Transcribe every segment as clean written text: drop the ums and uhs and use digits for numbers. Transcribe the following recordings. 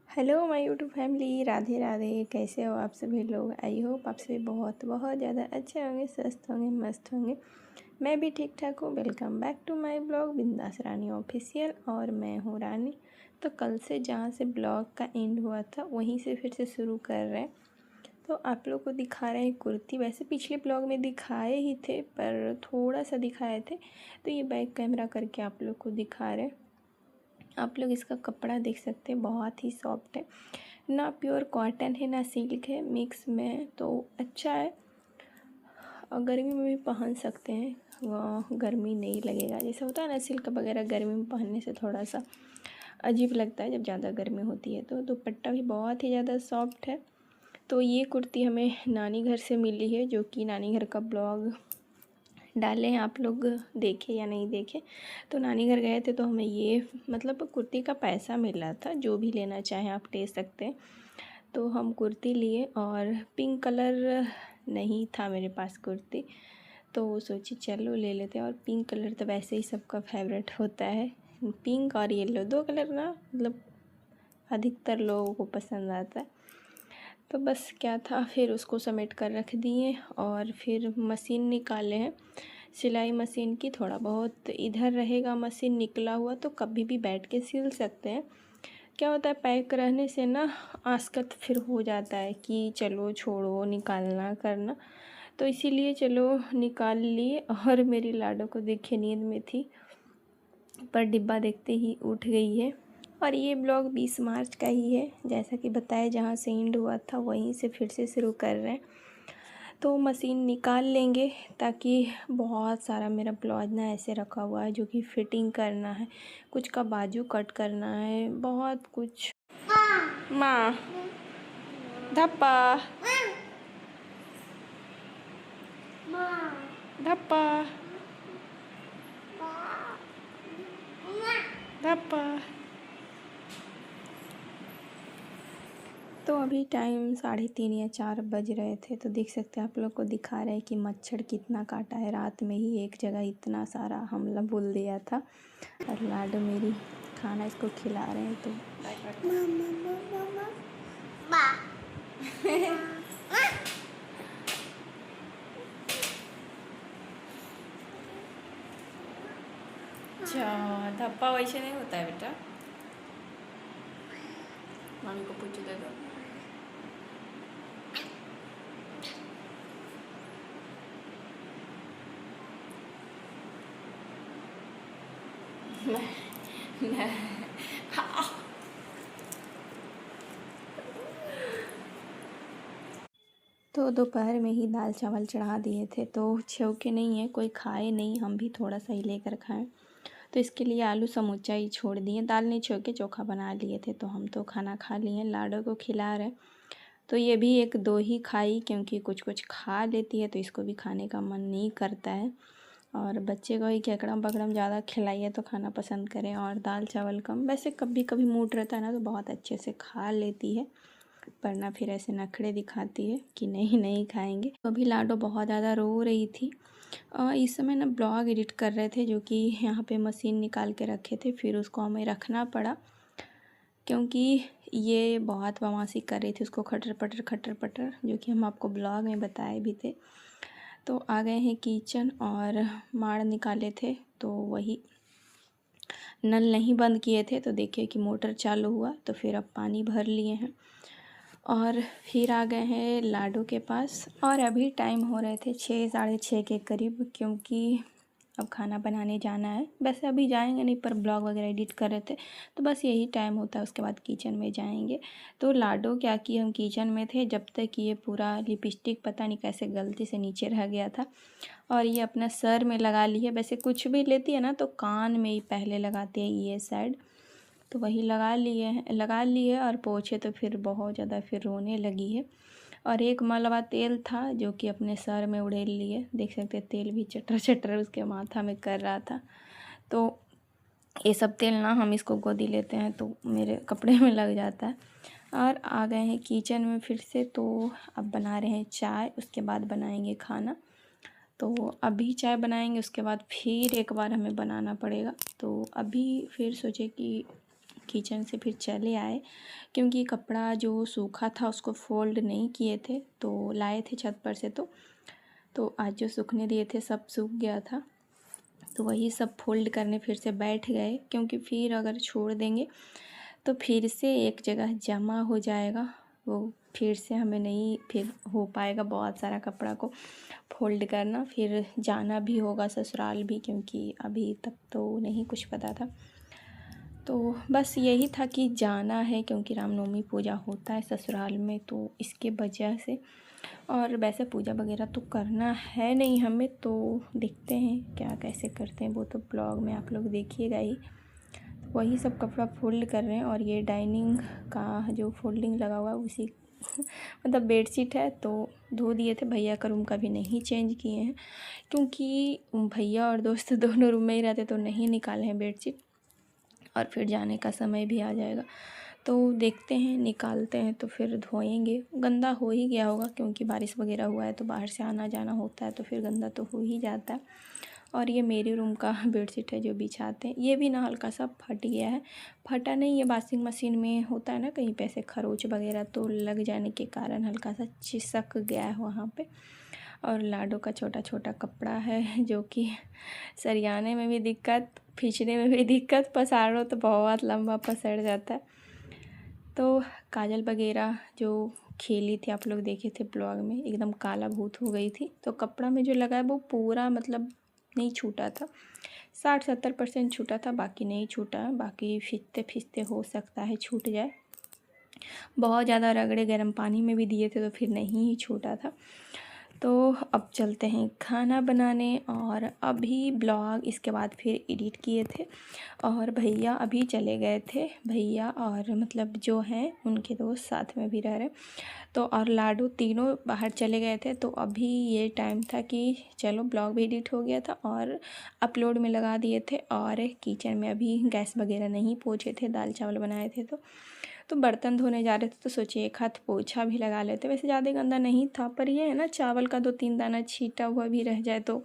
Hello my YouTube family, Radhe Radhe. कैसे हो आप सभी लोग? आई होप आप सभी बहुत बहुत ज़्यादा अच्छे होंगे, स्वस्थ होंगे, मस्त होंगे। मैं भी ठीक ठाक हूँ। Welcome back to my blog Bindaas Rani official. और मैं हूँ रानी। तो कल से जहाँ से ब्लॉग का एंड हुआ था वहीं से फिर से शुरू कर रहे हैं। तो आप लोग को दिखा रहे हैं कुर्ती। वैसे पिछले ब्लॉग में दिखाए ही थे पर थोड़ा सा दिखाए थे, तो ये बैक कैमरा करके आप लोग को दिखा रहे हैं। आप लोग इसका कपड़ा देख सकते हैं, बहुत ही सॉफ्ट है, ना प्योर कॉटन है ना सिल्क है, मिक्स में। तो अच्छा है और गर्मी में भी पहन सकते हैं, गर्मी नहीं लगेगा। जैसे होता है ना सिल्क वगैरह गर्मी में पहनने से थोड़ा सा अजीब लगता है जब ज़्यादा गर्मी होती है। तो दुपट्टा भी बहुत ही ज़्यादा सॉफ्ट है। तो ये कुर्ती हमें नानी घर से मिली है, जो कि नानी घर का ब्लॉग डाले हैं, आप लोग देखे या नहीं देखे। तो नानी घर गए थे तो हमें ये मतलब कुर्ती का पैसा मिला था। जो भी लेना चाहें आप ले सकते हैं। तो हम कुर्ती लिए और पिंक कलर नहीं था मेरे पास कुर्ती, तो सोची चलो ले लेते हैं। और पिंक कलर तो वैसे ही सबका फेवरेट होता है, पिंक और येलो दो कलर ना मतलब अधिकतर लोगों को पसंद आता है। तो बस क्या था, फिर उसको समेट कर रख दिए और फिर मशीन निकाले हैं सिलाई मशीन की। थोड़ा बहुत इधर रहेगा मशीन निकला हुआ, तो कभी भी बैठ के सिल सकते हैं। क्या होता है पैक रहने से ना आसकत फिर हो जाता है कि चलो छोड़ो निकालना करना, तो इसीलिए चलो निकाल लिए। और मेरी लाडो को देखे नींद में थी पर डिब्बा देखते ही उठ गई है। और ये ब्लॉग 20 मार्च का ही है, जैसा कि बताया जहाँ से एंड हुआ था वहीं से फिर से शुरू कर रहे हैं। तो मशीन निकाल लेंगे, ताकि बहुत सारा मेरा ब्लाउज ना ऐसे रखा हुआ है जो कि फिटिंग करना है, कुछ का बाजू कट करना है, बहुत कुछ। माँ धप्पा धप्पा धप्पा। तो अभी टाइम 3:30 या 4 बज रहे थे। तो देख सकते हैं, आप लोग को दिखा रहे हैं कि मच्छर कितना काटा है। रात में ही एक जगह इतना सारा हमला बोल दिया था। और लाडो मेरी खाना इसको खिला रहे हैं। तो अच्छा, धप्पा वैसे नहीं होता है बेटा, मम्मी को पूछ दे दो। तो दोपहर में ही दाल चावल चढ़ा दिए थे, तो छौके नहीं है, कोई खाए नहीं, हम भी थोड़ा सा ही लेकर खाएं। तो इसके लिए आलू समूचा ही छोड़ दिए, दाल नहीं छौके चोखा बना लिए थे। तो हम तो खाना खा लिए, लाडो को खिला रहे। तो ये भी एक दो ही खाई, क्योंकि कुछ कुछ खा लेती है तो इसको भी खाने का मन नहीं करता है। और बच्चे को ही केकड़म पकड़म ज़्यादा खिलाइए तो खाना पसंद करें, और दाल चावल कम। वैसे कभी कभी मूड रहता है ना तो बहुत अच्छे से खा लेती है, पर ना फिर ऐसे नखरे दिखाती है कि नहीं नहीं खाएंगे। तो अभी लाडो बहुत ज़्यादा रो रही थी। इस समय ना ब्लॉग एडिट कर रहे थे, जो कि यहाँ पे मशीन निकाल के रखे थे, फिर उसको हमें रखना पड़ा क्योंकि ये बहुत बदमाशी कर रही थी। उसको खटर पटर, जो कि हम आपको ब्लॉग में बताए भी थे। तो आ गए हैं किचन और माड़ निकाले थे, तो वही नल नहीं बंद किए थे, तो देखिए कि मोटर चालू हुआ, तो फिर अब पानी भर लिए हैं और फिर आ गए हैं लाडो के पास। और अभी टाइम हो रहे थे 6 साढ़े 6 के करीब, क्योंकि अब खाना बनाने जाना है। वैसे अभी जाएंगे नहीं, पर ब्लॉग वगैरह एडिट कर रहे थे तो बस यही टाइम होता है, उसके बाद किचन में जाएंगे। तो लाडो क्या कि हम किचन में थे जब तक ये पूरा लिपस्टिक पता नहीं कैसे गलती से नीचे रह गया था, और ये अपना सर में लगा ली है। वैसे कुछ भी लेती है ना तो कान में ही पहले लगाती है ये साइड, तो वही लगा लिए और पोछे तो फिर बहुत ज़्यादा फिर रोने लगी है। और एक मलवा तेल था जो कि अपने सर में उड़ेल लिए, देख सकते तेल भी चटर चटर उसके माथा में कर रहा था। तो ये सब तेल ना हम इसको गोदी लेते हैं तो मेरे कपड़े में लग जाता है। और आ गए हैं किचन में फिर से। तो अब बना रहे हैं चाय, उसके बाद बनाएंगे खाना। तो अभी चाय बनाएंगे, उसके बाद फिर एक बार हमें बनाना पड़ेगा। तो अभी फिर सोचे कि किचन से फिर चले आए, क्योंकि कपड़ा जो सूखा था उसको फ़ोल्ड नहीं किए थे, तो लाए थे छत पर से। तो आज जो सूखने दिए थे सब सूख गया था, तो वही सब फोल्ड करने फिर से बैठ गए, क्योंकि फिर अगर छोड़ देंगे तो फिर से एक जगह जमा हो जाएगा, वो फिर से हमें नहीं फिर हो पाएगा बहुत सारा कपड़ा को फोल्ड करना। फिर जाना भी होगा ससुराल भी, क्योंकि अभी तक तो नहीं कुछ पता था। तो बस यही था कि जाना है, क्योंकि रामनवमी पूजा होता है ससुराल में, तो इसके वजह से। और वैसे पूजा वगैरह तो करना है नहीं हमें, तो देखते हैं क्या कैसे करते हैं, वो तो ब्लॉग में आप लोग देखिएगा ही। वही सब कपड़ा फोल्ड कर रहे हैं। और ये डाइनिंग का जो फोल्डिंग लगा हुआ है उसी मतलब बेडशीट है, तो धो दिए थे। भैया का रूम का भी नहीं चेंज किए हैं, क्योंकि भैया और दोस्त दोनों रूम में ही रहते, तो नहीं निकाले हैं बेडशीट, और फिर जाने का समय भी आ जाएगा। तो देखते हैं, निकालते हैं तो फिर धोएंगे। गंदा हो ही गया होगा, क्योंकि बारिश वगैरह हुआ है तो बाहर से आना जाना होता है, तो फिर गंदा तो हो ही जाता है। और ये मेरे रूम का बेडशीट है जो बिछाते हैं, ये भी ना हल्का सा फट गया है। फटा नहीं, ये वॉशिंग मशीन में होता है ना कहीं पे ऐसे खरोच वगैरह, तो लग जाने के कारण हल्का सा चिसक गया है वहाँ पे। और लाडो का छोटा छोटा कपड़ा है, जो कि सरियाने में भी दिक्कत, खींचने में भी दिक्कत, पसारो तो बहुत लंबा पसर जाता है। तो काजल वगैरह जो खेली थी, आप लोग देखे थे ब्लॉग में, एकदम काला भूत हो गई थी। तो कपड़ा में जो लगा है वो पूरा मतलब नहीं छूटा था, 60-70% छूटा था, बाकी नहीं छूटा। बाकी खींचते खींचते हो सकता है छूट जाए। बहुत ज़्यादा रगड़े गर्म पानी में भी दिए थे तो फिर नहीं ही छूटा था। तो अब चलते हैं खाना बनाने। और अभी ब्लॉग इसके बाद फिर एडिट किए थे, और भैया अभी चले गए थे। भैया और मतलब जो हैं उनके दोस्त साथ में भी रह रहे, तो और लाडू तीनों बाहर चले गए थे। तो अभी ये टाइम था कि चलो ब्लॉग भी एडिट हो गया था और अपलोड में लगा दिए थे। और किचन में अभी गैस वगैरह नहीं पोछे थे, दाल चावल बनाए थे, तो बर्तन धोने जा रहे थे, तो सोचिए एक हाथ पोछा भी लगा लेते। वैसे ज़्यादा गंदा नहीं था, पर ये है ना चावल का 2-3 दाना छीटा हुआ भी रह जाए तो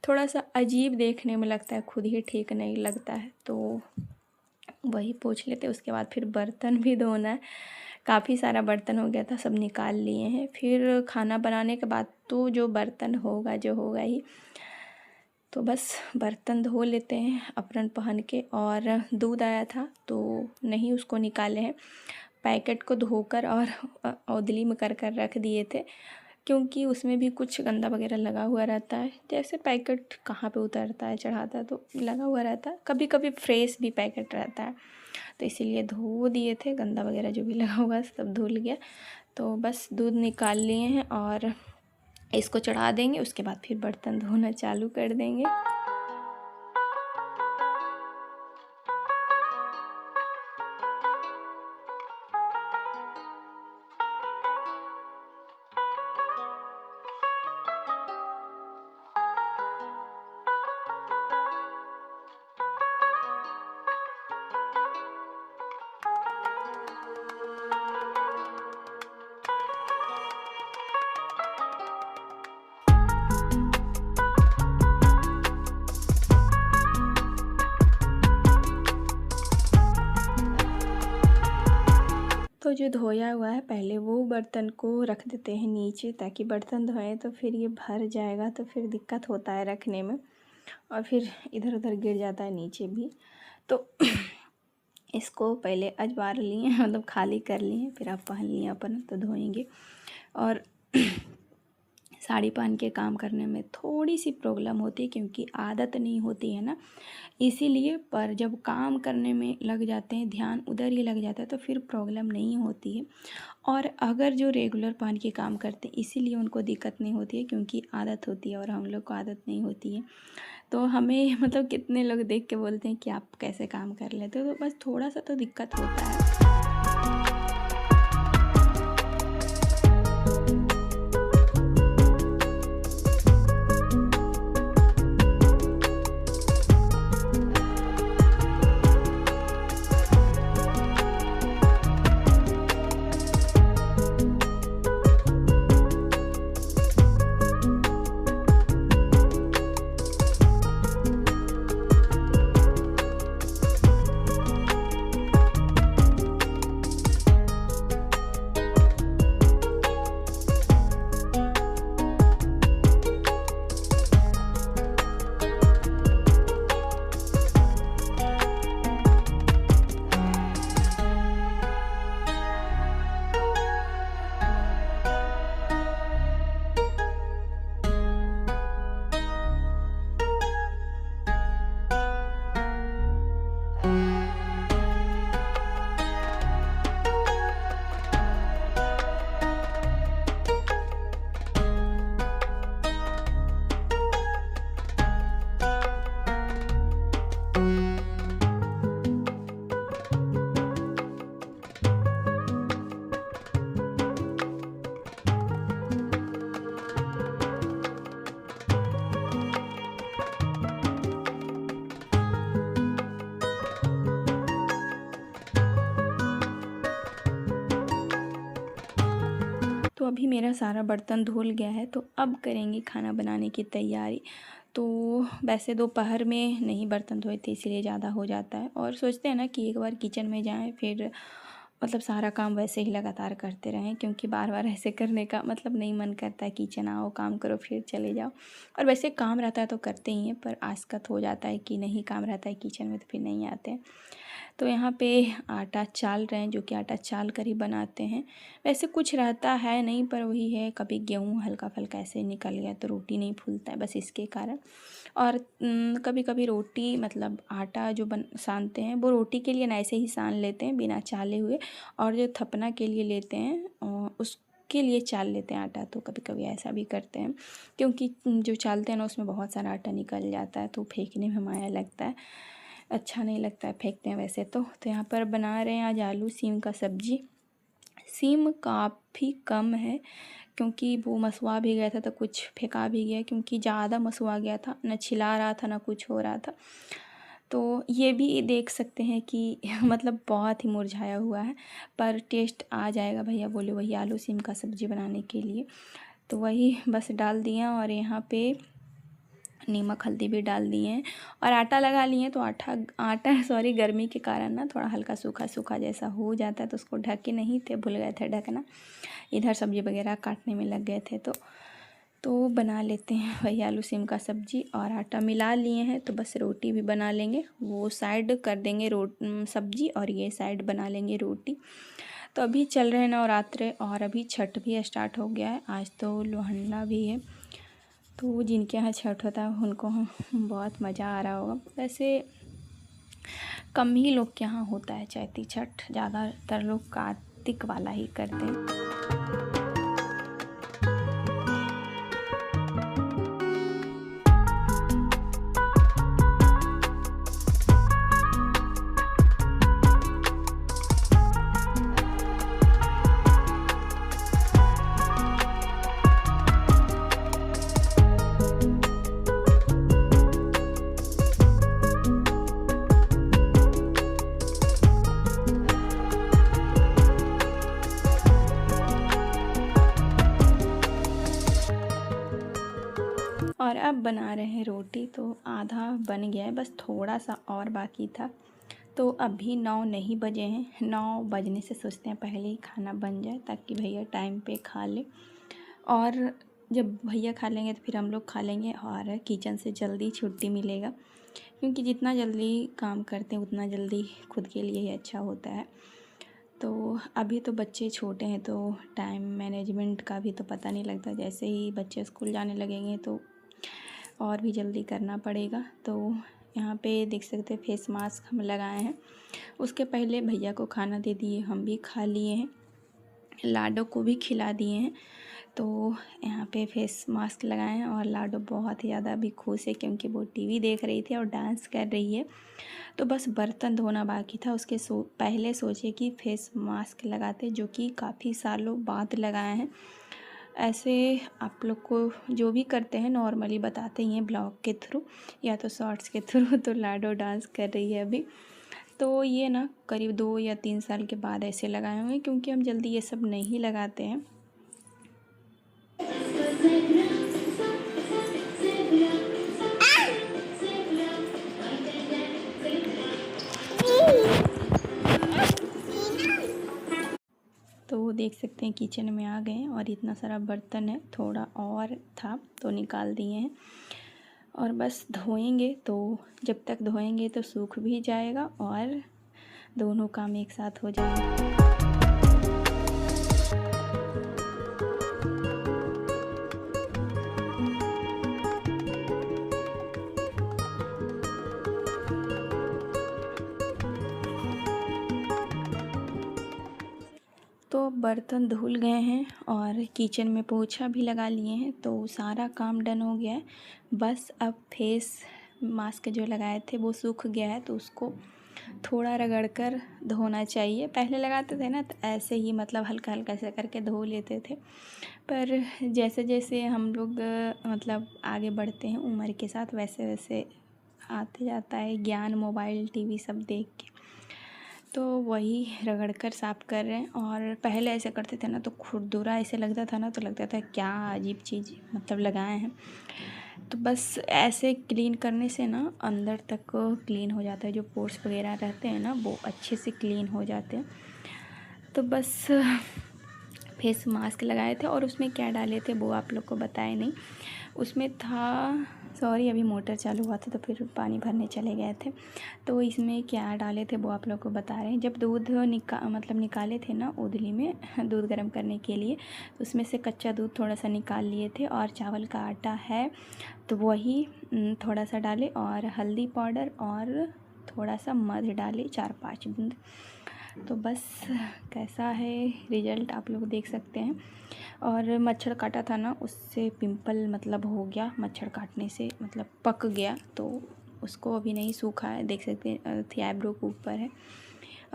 थोड़ा सा अजीब देखने में लगता है, खुद ही ठीक नहीं लगता है। तो वही पोंछ लेते। उसके बाद फिर बर्तन भी धोना है, काफ़ी सारा बर्तन हो गया था, सब निकाल लिए हैं। फिर खाना बनाने के बाद तो जो बर्तन होगा जो होगा ही, तो बस बर्तन धो लेते हैं अपन पहन के। और दूध आया था तो नहीं उसको निकाले हैं, पैकेट को धोकर और औदली में कर रख दिए थे, क्योंकि उसमें भी कुछ गंदा वगैरह लगा हुआ रहता है। जैसे पैकेट कहाँ पे उतरता है चढ़ाता है तो लगा हुआ रहता है, कभी कभी फ्रेश भी पैकेट रहता है, तो इसीलिए धो दिए थे। गंदा वगैरह जो भी लगा हुआ सब धुल गया। तो बस दूध निकाल लिए हैं और इसको चढ़ा देंगे, उसके बाद फिर बर्तन धोना चालू कर देंगे। तो जो धोया हुआ है पहले वो बर्तन को रख देते हैं नीचे, ताकि बर्तन धोएं तो फिर ये भर जाएगा, तो फिर दिक्कत होता है रखने में, और फिर इधर उधर गिर जाता है नीचे भी। तो इसको पहले अजबार लिए मतलब खाली कर लिए, फिर आप पहन लिए अपन तो धोएंगे। और साड़ी पहन के काम करने में थोड़ी सी प्रॉब्लम होती है, क्योंकि आदत नहीं होती है ना, इसीलिए। पर जब काम करने में लग जाते हैं, ध्यान उधर ही लग जाता है, तो फिर प्रॉब्लम नहीं होती है। और अगर जो रेगुलर पहन के काम करते हैं इसीलिए उनको दिक्कत नहीं होती है, क्योंकि आदत होती है, और हम लोग को आदत नहीं होती है। तो हमें मतलब कितने लोग देख के बोलते हैं कि आप कैसे काम कर लेते हो, तो बस थोड़ा सा तो दिक्कत होता है। अभी मेरा सारा बर्तन धुल गया है, तो अब करेंगे खाना बनाने की तैयारी। तो वैसे दोपहर में नहीं बर्तन धोए थे, इसलिए ज़्यादा हो जाता है। और सोचते हैं ना कि एक बार किचन में जाएं, फिर मतलब सारा काम वैसे ही लगातार करते रहें, क्योंकि बार बार ऐसे करने का मतलब नहीं मन करता है। किचन आओ, काम करो, फिर चले जाओ। और वैसे काम रहता है तो करते ही हैं, पर आजकल हो जाता है कि नहीं काम रहता है किचन में, तो फिर नहीं आते हैं। तो यहाँ पे आटा चाल रहे हैं, जो कि आटा चाल कर ही बनाते हैं। वैसे कुछ रहता है नहीं, पर वही है, कभी गेहूँ हल्का फुल्का ऐसे निकल गया तो रोटी नहीं फूलता है, बस इसके कारण। और कभी कभी रोटी मतलब आटा जो सानते हैं वो रोटी के लिए ना ऐसे ही सान लेते हैं बिना चाले हुए, और जो थपना के लिए लेते हैं उसके लिए चाल लेते हैं आटा। तो कभी कभी ऐसा भी करते हैं, क्योंकि जो चालते हैं ना उसमें बहुत सारा आटा निकल जाता है, तो फेंकने में माया लगता है, अच्छा नहीं लगता है, फेंकते हैं वैसे तो। यहाँ पर बना रहे हैं आज आलू सीम का सब्जी। सीम काफ़ी कम है, क्योंकि वो मसवा भी गया था तो कुछ फेंका भी गया, क्योंकि ज़्यादा मसवा गया था, ना छिला रहा था ना कुछ हो रहा था। तो ये भी देख सकते हैं कि मतलब बहुत ही मुरझाया हुआ है, पर टेस्ट आ जाएगा। भैया बोले वही आलू सीम का सब्ज़ी बनाने के लिए, तो वही बस डाल दिया। और यहाँ पे नमक हल्दी भी डाल दिए हैं और आटा लगा लिए। तो आटा सॉरी गर्मी के कारण ना थोड़ा हल्का सूखा सूखा जैसा हो जाता है, तो उसको ढके नहीं थे, भूल गए थे ढकना। इधर सब्ज़ी वगैरह काटने में लग गए थे, तो बना लेते हैं वही आलू सीम का सब्ज़ी। और आटा मिला लिए हैं, तो बस रोटी भी बना लेंगे। वो साइड कर देंगे सब्ज़ी, और ये साइड बना लेंगे रोटी। तो अभी चल रहे हैं नवरात्रे, और अभी छठ भी स्टार्ट हो गया है। आज तो लोहंडा भी है, तो जिनके यहाँ छठ होता है उनको बहुत मज़ा आ रहा होगा। वैसे कम ही लोग के यहाँ होता है चैती छठ, ज़्यादातर लोग कार्तिक वाला ही करते हैं। और अब बना रहे हैं रोटी, तो आधा बन गया है, बस थोड़ा सा और बाकी था। तो अभी 9 नहीं बजे हैं, 9 बजने से सोचते हैं पहले ही खाना बन जाए, ताकि भैया टाइम पे खा ले। और जब भैया खा लेंगे तो फिर हम लोग खा लेंगे, और किचन से जल्दी छुट्टी मिलेगा, क्योंकि जितना जल्दी काम करते हैं उतना जल्दी खुद के लिए ही अच्छा होता है। तो अभी तो बच्चे छोटे हैं, तो टाइम मैनेजमेंट का भी तो पता नहीं लगता। जैसे ही बच्चे स्कूल जाने लगेंगे तो और भी जल्दी करना पड़ेगा। तो यहाँ पे देख सकते हैं फेस मास्क हम लगाए हैं। उसके पहले भैया को खाना दे दिए, हम भी खा लिए हैं, लाडो को भी खिला दिए हैं। तो यहाँ पे फेस मास्क लगाए हैं, और लाडो बहुत ही ज़्यादा अभी खुश है, क्योंकि वो टीवी देख रही थी और डांस कर रही है। तो बस बर्तन धोना बाकी था, उसके पहले सोचे कि फेस मास्क लगाते, जो कि काफ़ी सालों बाद लगाए हैं। ऐसे आप लोग को जो भी करते हैं नॉर्मली बताते ही हैं ब्लॉग के थ्रू या तो शॉर्ट्स के थ्रू। तो लाडो डांस कर रही है अभी। तो ये ना करीब 2 या 3 साल के बाद ऐसे लगाए हुए हैं, क्योंकि हम जल्दी ये सब नहीं लगाते हैं। तो देख सकते हैं किचन में आ गए हैं, और इतना सारा बर्तन है, थोड़ा और था तो निकाल दिए हैं। और बस धोएंगे, तो जब तक धोएंगे तो सूख भी जाएगा और दोनों काम एक साथ हो जाएंगे। तो बर्तन धुल गए हैं और किचन में पोछा भी लगा लिए हैं, तो सारा काम डन हो गया है। बस अब फेस मास्क जो लगाए थे वो सूख गया है, तो उसको थोड़ा रगड़ कर धोना चाहिए। पहले लगाते थे ना तो ऐसे ही मतलब हल्का हल्का से करके धो लेते थे, पर जैसे जैसे हम लोग मतलब आगे बढ़ते हैं उम्र के साथ, वैसे वैसे आते जाता है ज्ञान, मोबाइल टीवी सब देख के। तो वही रगड़ कर साफ़ कर रहे हैं। और पहले ऐसे करते थे ना तो खुरदुरा ऐसे लगता था ना, तो लगता था क्या अजीब चीज़ मतलब लगाए हैं। तो बस ऐसे क्लीन करने से ना अंदर तक क्लीन हो जाता है, जो पोर्स वगैरह रहते हैं ना वो अच्छे से क्लीन हो जाते हैं। तो बस फेस मास्क लगाए थे और उसमें क्या डाले थे वो आप लोग को बताए नहीं। उसमें था, सॉरी अभी मोटर चालू हुआ था तो फिर पानी भरने चले गए थे। तो इसमें क्या डाले थे वो आप लोग को बता रहे हैं। जब दूध निकाले थे ना उदली में दूध गर्म करने के लिए, तो उसमें से कच्चा दूध थोड़ा सा निकाल लिए थे और चावल का आटा है तो वही थोड़ा सा डाले और हल्दी पाउडर और थोड़ा सा मध डाले 4-5 बूंद। तो बस कैसा है रिज़ल्ट आप लोग देख सकते हैं। और मच्छर काटा था ना, उससे पिंपल मतलब हो गया, मच्छर काटने से मतलब पक गया, तो उसको अभी नहीं सूखा है, देख सकते हैं थी आईब्रो के ऊपर है।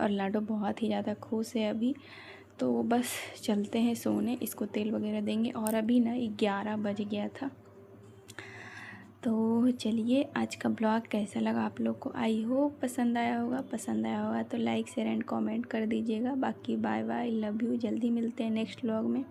और लाडो बहुत ही ज़्यादा खुश है अभी। तो बस चलते हैं सोने, इसको तेल वगैरह देंगे। और अभी ना 11 बज गया था। तो चलिए आज का ब्लॉग कैसा लगा आप लोग को, आई होप पसंद आया होगा तो लाइक शेयर एंड कमेंट कर दीजिएगा। बाकी बाय बाय, लव यू, जल्दी मिलते हैं नेक्स्ट ब्लॉग में।